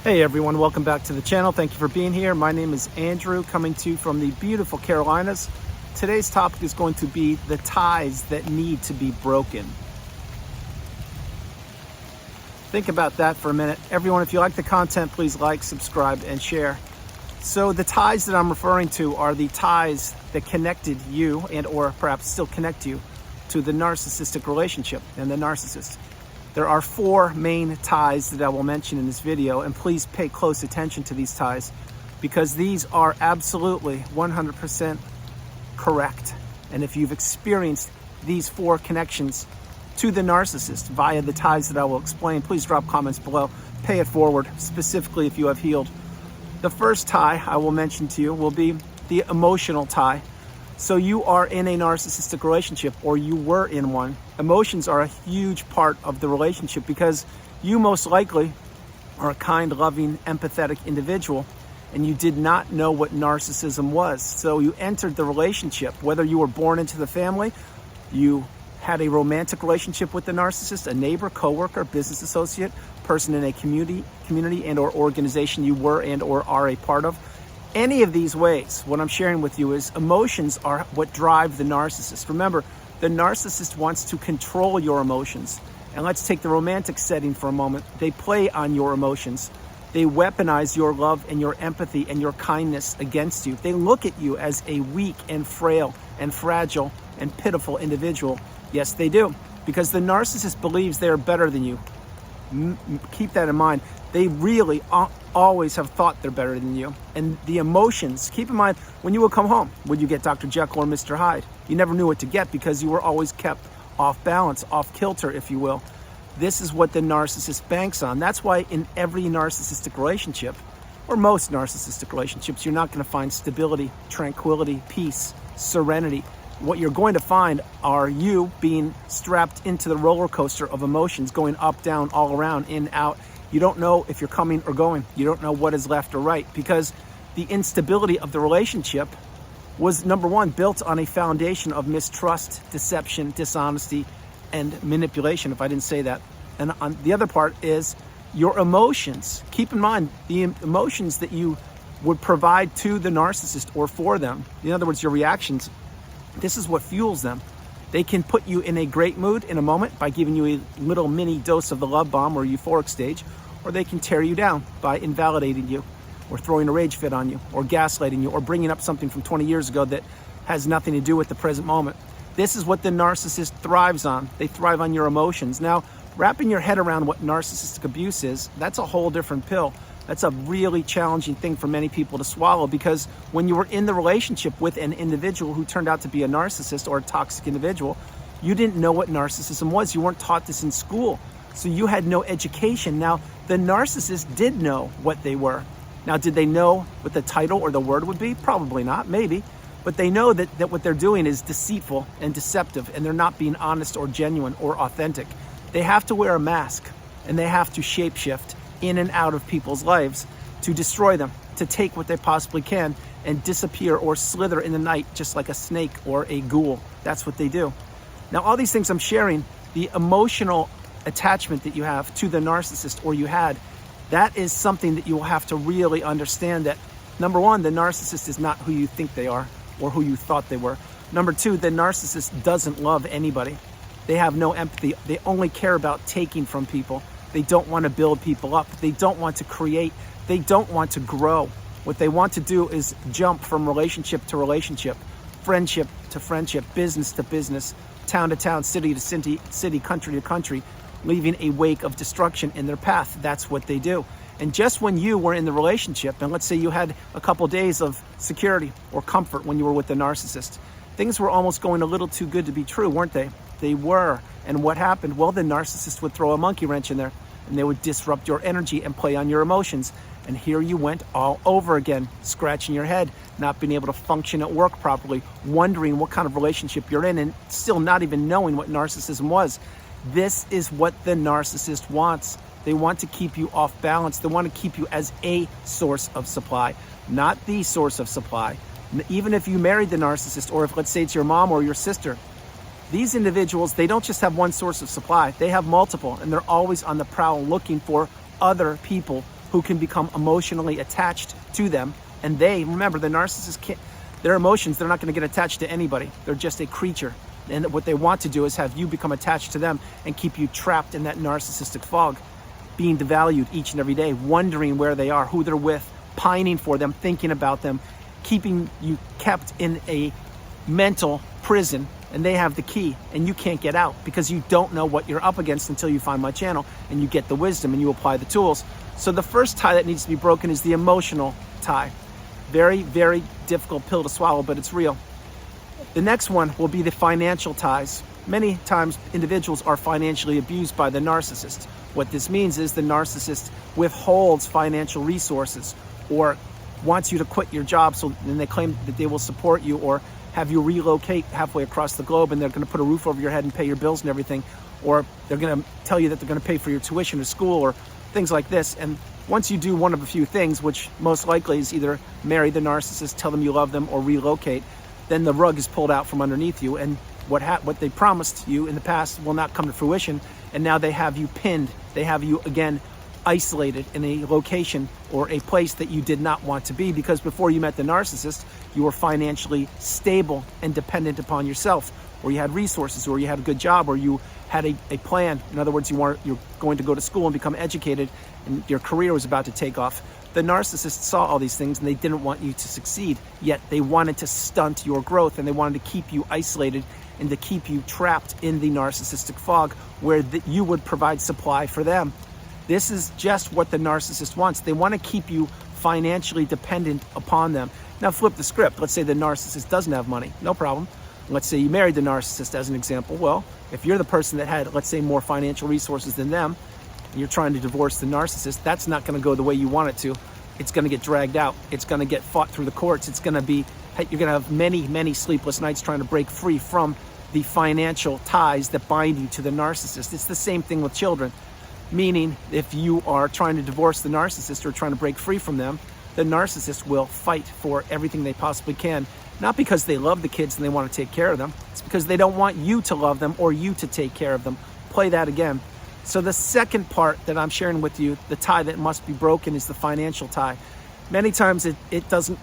Hey everyone, welcome back to the channel. Thank you for being here. My name is Andrew, coming to you from the beautiful Carolinas. Today's topic is going to be the ties that need to be broken. Think about that for a minute. Everyone, if you like the content, please like, subscribe, and share. So the ties that I'm referring to are the ties that connected you and or perhaps still connect you to the narcissistic relationship and the narcissist. There are four main ties that I will mention in this video, and please pay close attention to these ties because these are absolutely 100% correct. And if you've experienced these four connections to the narcissist via the ties that I will explain, please drop comments below. Pay it forward, specifically if you have healed. The first tie I will mention to you will be the emotional tie. So you are in a narcissistic relationship, or you were in one. Emotions are a huge part of the relationship because you most likely are a kind, loving, empathetic individual, and you did not know what narcissism was. So you entered the relationship, whether you were born into the family, you had a romantic relationship with the narcissist, a neighbor, coworker, business associate, person in a community and or organization you were and or are a part of. Any of these ways, what I'm sharing with you is emotions are what drive the narcissist. Remember, the narcissist wants to control your emotions. And let's take the romantic setting for a moment. They play on your emotions. They weaponize your love and your empathy and your kindness against you. They look at you as a weak and frail and fragile and pitiful individual. Yes, they do. Because the narcissist believes they are better than you. Keep that in mind. They really always have thought they're better than you. And the emotions, keep in mind, when you would come home, would you get Dr. Jekyll or Mr. Hyde? You never knew what to get because you were always kept off balance, off kilter, if you will. This is what the narcissist banks on. That's why in every narcissistic relationship, or most narcissistic relationships, you're not going to find stability, tranquility, peace, serenity. What you're going to find are you being strapped into the roller coaster of emotions, going up, down, all around, in, out. You don't know if you're coming or going. You don't know what is left or right because the instability of the relationship was, number one, built on a foundation of mistrust, deception, dishonesty, and manipulation, if I didn't say that. And on the other part is your emotions. Keep in mind the emotions that you would provide to the narcissist or for them. In other words, your reactions. This is what fuels them. They can put you in a great mood in a moment by giving you a little mini dose of the love bomb or euphoric stage, or they can tear you down by invalidating you or throwing a rage fit on you or gaslighting you or bringing up something from 20 years ago that has nothing to do with the present moment. This is what the narcissist thrives on. They thrive on your emotions. Now, wrapping your head around what narcissistic abuse is, that's a whole different pill. That's a really challenging thing for many people to swallow because when you were in the relationship with an individual who turned out to be a narcissist or a toxic individual, you didn't know what narcissism was. You weren't taught this in school. So you had no education. Now, the narcissist did know what they were. Now, did they know what the title or the word would be? Probably not, maybe. But they know that what they're doing is deceitful and deceptive, and they're not being honest or genuine or authentic. They have to wear a mask, and they have to shapeshift in and out of people's lives to destroy them, to take what they possibly can and disappear or slither in the night just like a snake or a ghoul. That's what they do. Now, all these things I'm sharing, the emotional attachment that you have to the narcissist or you had, that is something that you will have to really understand that, number one, the narcissist is not who you think they are or who you thought they were. Number two, the narcissist doesn't love anybody. They have no empathy. They only care about taking from people. They don't want to build people up. They don't want to create. They don't want to grow. What they want to do is jump from relationship to relationship, friendship to friendship, business to business, town to town, city to city, country to country, leaving a wake of destruction in their path. That's what they do. And just when you were in the relationship, and let's say you had a couple days of security or comfort when you were with the narcissist, things were almost going a little too good to be true, weren't they? They were. And what happened? Well, the narcissist would throw a monkey wrench in there and they would disrupt your energy and play on your emotions. And here you went all over again, scratching your head, not being able to function at work properly, wondering what kind of relationship you're in and still not even knowing what narcissism was. This is what the narcissist wants. They want to keep you off balance. They want to keep you as a source of supply, not the source of supply. Even if you married the narcissist, or if, let's say, it's your mom or your sister, these individuals, they don't just have one source of supply. They have multiple, and they're always on the prowl looking for other people who can become emotionally attached to them. And remember, the narcissist can't, their emotions, they're not going to get attached to anybody. They're just a creature. And what they want to do is have you become attached to them and keep you trapped in that narcissistic fog, being devalued each and every day, wondering where they are, who they're with, pining for them, thinking about them, keeping you kept in a mental prison, and they have the key and you can't get out because you don't know what you're up against until you find my channel and you get the wisdom and you apply the tools. So the first tie that needs to be broken is the emotional tie. Very, very difficult pill to swallow, but it's real. The next one will be the financial ties. Many times individuals are financially abused by the narcissist. What this means is the narcissist withholds financial resources or wants you to quit your job, so then they claim that they will support you or have you relocate halfway across the globe and they're going to put a roof over your head and pay your bills and everything, or they're going to tell you that they're going to pay for your tuition to school or things like this. And once you do one of a few things, which most likely is either marry the narcissist, tell them you love them, or relocate, then the rug is pulled out from underneath you, and what they promised you in the past will not come to fruition, and now they have you pinned. They have you again isolated in a location or a place that you did not want to be, because before you met the narcissist, you were financially stable and dependent upon yourself, or you had resources, or you had a good job, or you had a plan. In other words, you're going to go to school and become educated, and your career was about to take off. The narcissist saw all these things and they didn't want you to succeed, yet they wanted to stunt your growth and they wanted to keep you isolated and to keep you trapped in the narcissistic fog where you would provide supply for them. This is just what the narcissist wants. They want to keep you financially dependent upon them. Now flip the script. Let's say the narcissist doesn't have money. No problem. Let's say you married the narcissist as an example. Well, if you're the person that had, let's say, more financial resources than them, and you're trying to divorce the narcissist, that's not going to go the way you want it to. It's going to get dragged out. It's going to get fought through the courts. It's going to be, you're going to have many, many sleepless nights trying to break free from the financial ties that bind you to the narcissist. It's the same thing with children. Meaning, if you are trying to divorce the narcissist or trying to break free from them, the narcissist will fight for everything they possibly can. Not because they love the kids and they want to take care of them. It's because they don't want you to love them or you to take care of them. Play that again. So the second part that I'm sharing with you, the tie that must be broken, is the financial tie. Many times it doesn't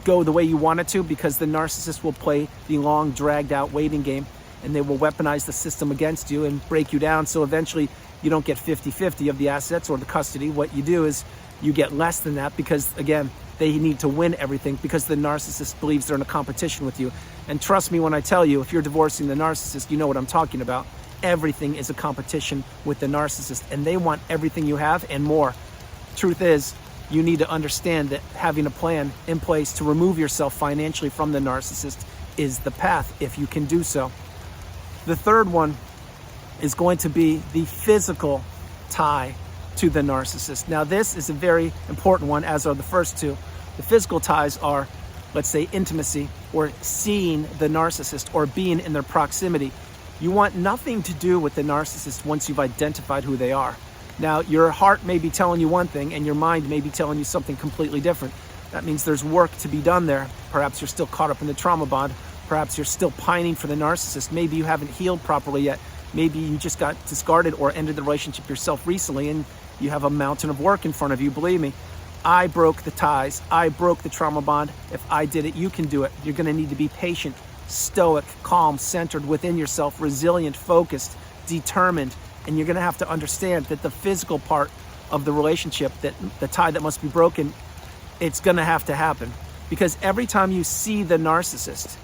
go the way you want it to, because the narcissist will play the long, dragged out waiting game, and they will weaponize the system against you and break you down. So eventually you don't get 50-50 of the assets or the custody. What you do is you get less than that, because again, they need to win everything, because the narcissist believes they're in a competition with you. And trust me when I tell you, if you're divorcing the narcissist, you know what I'm talking about. Everything is a competition with the narcissist, and they want everything you have and more. Truth is, you need to understand that having a plan in place to remove yourself financially from the narcissist is the path, if you can do so. The third one is going to be the physical tie to the narcissist. Now, this is a very important one, as are the first two. The physical ties are, let's say, intimacy, or seeing the narcissist or being in their proximity. You want nothing to do with the narcissist once you've identified who they are. Now, your heart may be telling you one thing and your mind may be telling you something completely different. That means there's work to be done there. Perhaps you're still caught up in the trauma bond. Perhaps you're still pining for the narcissist. Maybe you haven't healed properly yet. Maybe you just got discarded or ended the relationship yourself recently, and you have a mountain of work in front of you. Believe me, I broke the ties. I broke the trauma bond. If I did it, you can do it. You're going to need to be patient, stoic, calm, centered within yourself, resilient, focused, determined. And you're going to have to understand that the physical part of the relationship, that the tie that must be broken, it's going to have to happen. Because every time you see the narcissist,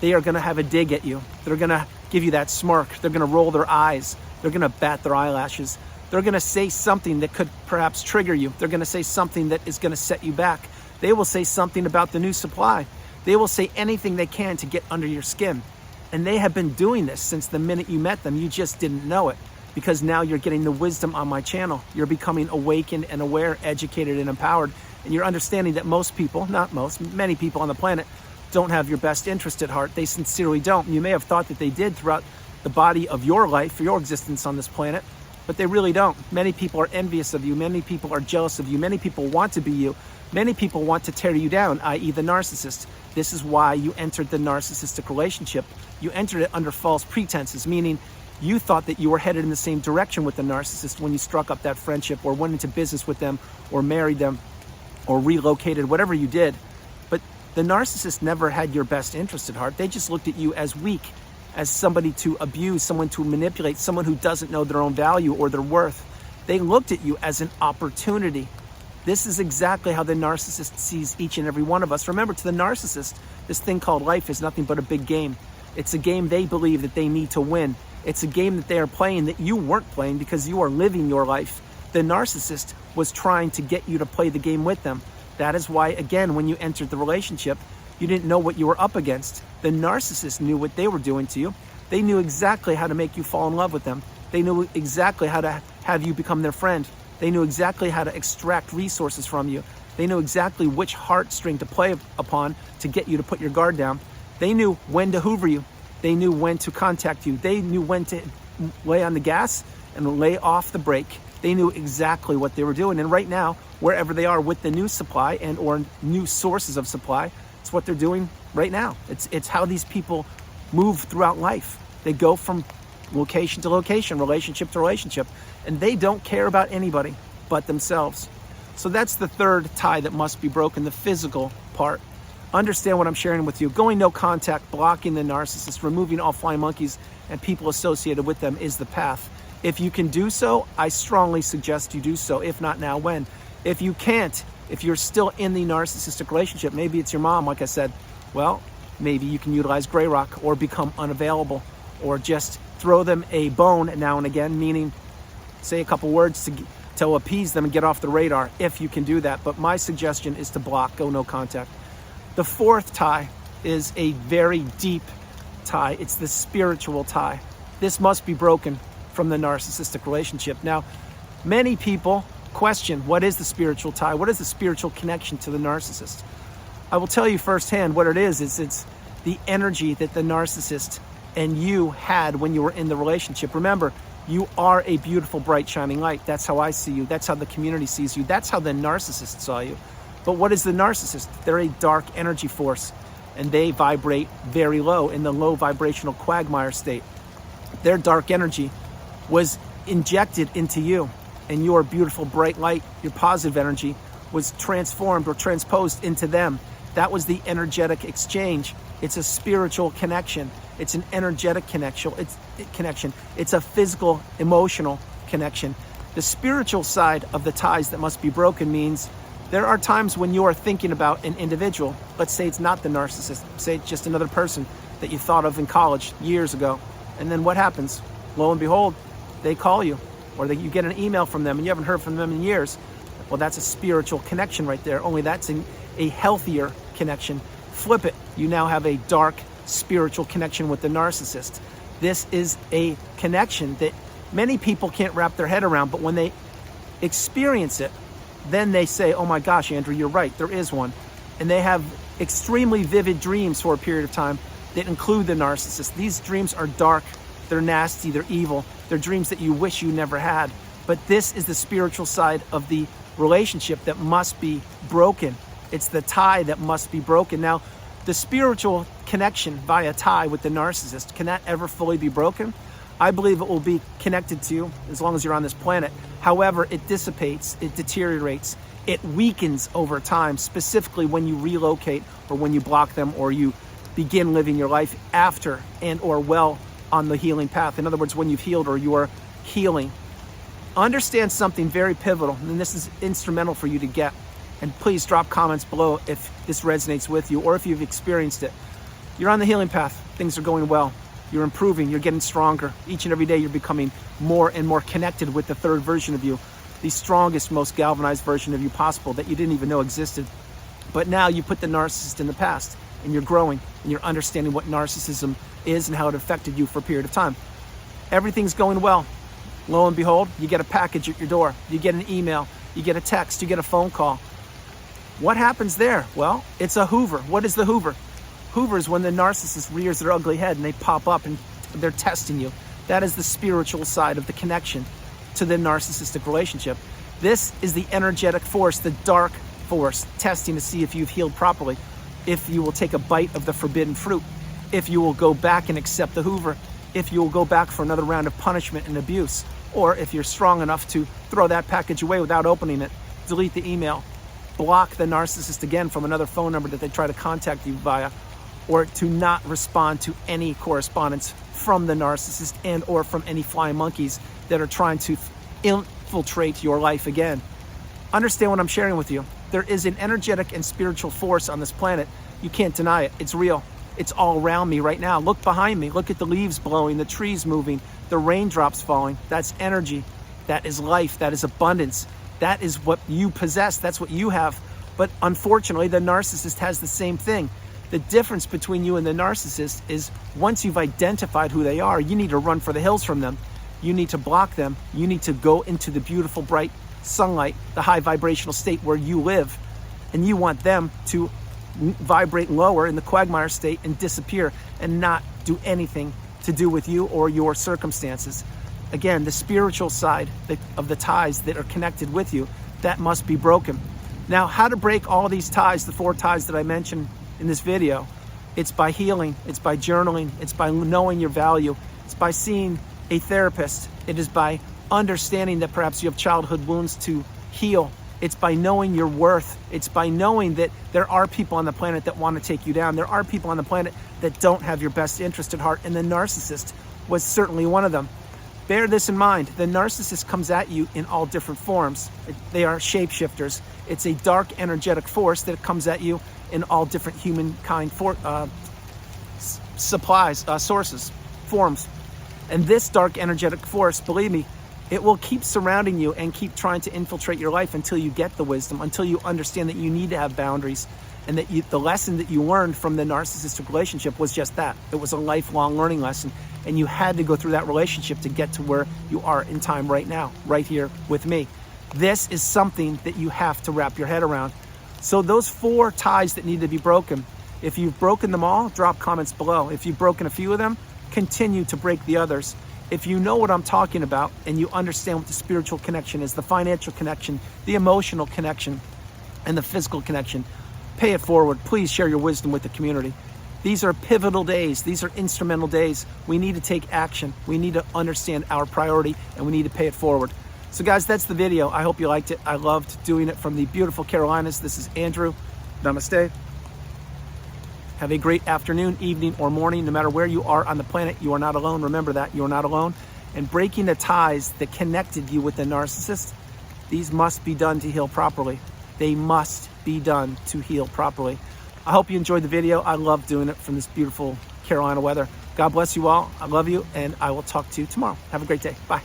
they are going to have a dig at you. They're going to give you that smirk. They're going to roll their eyes. They're going to bat their eyelashes. They're going to say something that could perhaps trigger you. They're going to say something that is going to set you back. They will say something about the new supply. They will say anything they can to get under your skin. And they have been doing this since the minute you met them. You just didn't know it, because now you're getting the wisdom on my channel. You're becoming awakened and aware, educated and empowered. And you're understanding that most people, not most, many people on the planet don't have your best interest at heart. They sincerely don't. You may have thought that they did throughout the body of your life, your existence on this planet, but they really don't. Many people are envious of you. Many people are jealous of you. Many people want to be you. Many people want to tear you down, i.e. the narcissist. This is why you entered the narcissistic relationship. You entered it under false pretenses, meaning You thought that you were headed in the same direction with the narcissist when you struck up that friendship or went into business with them or married them or relocated, whatever you did. But the narcissist never had your best interest at heart. They just looked at you as weak, as somebody to abuse, someone to manipulate, someone who doesn't know their own value or their worth. They looked at you as an opportunity. This is exactly how the narcissist sees each and every one of us. Remember, to the narcissist, this thing called life is nothing but a big game. It's a game they believe that they need to win. It's a game that they are playing that you weren't playing because you are living your life. The narcissist was trying to get you to play the game with them. That is why, again, when you entered the relationship, you didn't know what you were up against. The narcissist knew what they were doing to you. They knew exactly how to make you fall in love with them. They knew exactly how to have you become their friend. They knew exactly how to extract resources from you. They knew exactly which heartstring to play upon to get you to put your guard down. They knew when to hoover you. They knew when to contact you. They knew when to lay on the gas and lay off the brake. They knew exactly what they were doing. And right now, wherever they are with the new supply and or new sources of supply, it's what they're doing right now. It's how these people move throughout life. They go from location to location, relationship to relationship, and they don't care about anybody but themselves. So that's the third tie that must be broken, the physical part. Understand what I'm sharing with you. Going no contact, blocking the narcissist, removing all flying monkeys and people associated with them is the path. If you can do so, I strongly suggest you do so. If not now, when? If you can't, if you're still in the narcissistic relationship, maybe it's your mom, like I said, well, maybe you can utilize gray rock or become unavailable or just throw them a bone now and again, meaning say a couple words to appease them and get off the radar, if you can do that. But my suggestion is to block, go no contact. The fourth tie is a very deep tie. It's the spiritual tie. This must be broken from the narcissistic relationship. Now, many people question, what is the spiritual tie? What is the spiritual connection to the narcissist? I will tell you firsthand what it is. It's the energy that the narcissist and you had when you were in the relationship. Remember, you are a beautiful, bright, shining light. That's how I see you. That's how the community sees you. That's how the narcissist saw you. But what is the narcissist? They're a dark energy force, and they vibrate very low in the low vibrational quagmire state. Their dark energy was injected into you, and your beautiful, bright light, your positive energy, was transformed or transposed into them. That was the energetic exchange. It's a spiritual connection. It's an energetic connection. It's a physical, emotional connection. The spiritual side of the ties that must be broken means there are times when you are thinking about an individual. Let's say it's not the narcissist. Say it's just another person that you thought of in college years ago. And then what happens? Lo and behold, they call you, or you get an email from them and you haven't heard from them in years. Well, that's a spiritual connection right there. Only that's a healthier connection. Flip it. You now have a dark spiritual connection with the narcissist. This is a connection that many people can't wrap their head around, but when they experience it, then they say, oh my gosh, Andrew, you're right, there is one. And they have extremely vivid dreams for a period of time that include the narcissist. These dreams are dark, they're nasty, they're evil, they're dreams that you wish you never had. But this is the spiritual side of the relationship that must be broken. It's the tie that must be broken. Now, the spiritual connection via tie with the narcissist, can that ever fully be broken? I believe it will be connected to you as long as you're on this planet. However, it dissipates, it deteriorates, it weakens over time, specifically when you relocate or when you block them or you begin living your life after and or well on the healing path. In other words, when you've healed or you are healing. Understand something very pivotal, and this is instrumental for you to get. And please drop comments below if this resonates with you or if you've experienced it. You're on the healing path. Things are going well. You're improving. You're getting stronger. Each and every day you're becoming more and more connected with the third version of you, the strongest, most galvanized version of you possible that you didn't even know existed. But now you put the narcissist in the past and you're growing and you're understanding what narcissism is and how it affected you for a period of time. Everything's going well. Lo and behold, you get a package at your door. You get an email. You get a text. You get a phone call. What happens there? Well, it's a Hoover. What is the Hoover? Hoover is when the narcissist rears their ugly head and they pop up and they're testing you. That is the spiritual side of the connection to the narcissistic relationship. This is the energetic force, the dark force, testing to see if you've healed properly, if you will take a bite of the forbidden fruit, if you will go back and accept the Hoover, if you'll go back for another round of punishment and abuse, or if you're strong enough to throw that package away without opening it, delete the email, block the narcissist again from another phone number that they try to contact you via, or to not respond to any correspondence from the narcissist and or from any flying monkeys that are trying to infiltrate your life again. Understand what I'm sharing with you. There is an energetic and spiritual force on this planet. You can't deny it. It's real. It's all around me right now. Look behind me. Look at the leaves blowing, the trees moving, the raindrops falling. That's energy. That is life. That is abundance. That is what you possess. That's what you have. But unfortunately, the narcissist has the same thing. The difference between you and the narcissist is once you've identified who they are, you need to run for the hills from them. You need to block them. You need to go into the beautiful, bright sunlight, the high vibrational state where you live. And you want them to vibrate lower in the quagmire state and disappear and not do anything to do with you or your circumstances. Again, the spiritual side of the ties that are connected with you, that must be broken. Now, how to break all these ties, the 4 ties that I mentioned in this video? It's by healing, it's by journaling, it's by knowing your value, it's by seeing a therapist, it is by understanding that perhaps you have childhood wounds to heal. It's by knowing your worth. It's by knowing that there are people on the planet that want to take you down. There are people on the planet that don't have your best interest at heart, and the narcissist was certainly one of them. Bear this in mind. The narcissist comes at you in all different forms. They are shapeshifters. It's a dark energetic force that comes at you in all different humankind sources, forms. And this dark energetic force, believe me, it will keep surrounding you and keep trying to infiltrate your life until you get the wisdom, until you understand that you need to have boundaries, and that the lesson that you learned from the narcissistic relationship was just that. It was a lifelong learning lesson, and you had to go through that relationship to get to where you are in time right now, right here with me. This is something that you have to wrap your head around. So those 4 ties that need to be broken, if you've broken them all, drop comments below. If you've broken a few of them, continue to break the others. If you know what I'm talking about and you understand what the spiritual connection is, the financial connection, the emotional connection, and the physical connection, pay it forward. Please share your wisdom with the community. These are pivotal days. These are instrumental days. We need to take action. We need to understand our priority, and we need to pay it forward. So guys, that's the video. I hope you liked it. I loved doing it from the beautiful Carolinas. This is Andrew. Namaste. Have a great afternoon, evening, or morning. No matter where you are on the planet, you are not alone. Remember that, you are not alone. And breaking the ties that connected you with the narcissist, these must be done to heal properly. They must be done to heal properly. I hope you enjoyed the video. I love doing it from this beautiful Carolina weather. God bless you all. I love you, and I will talk to you tomorrow. Have a great day. Bye.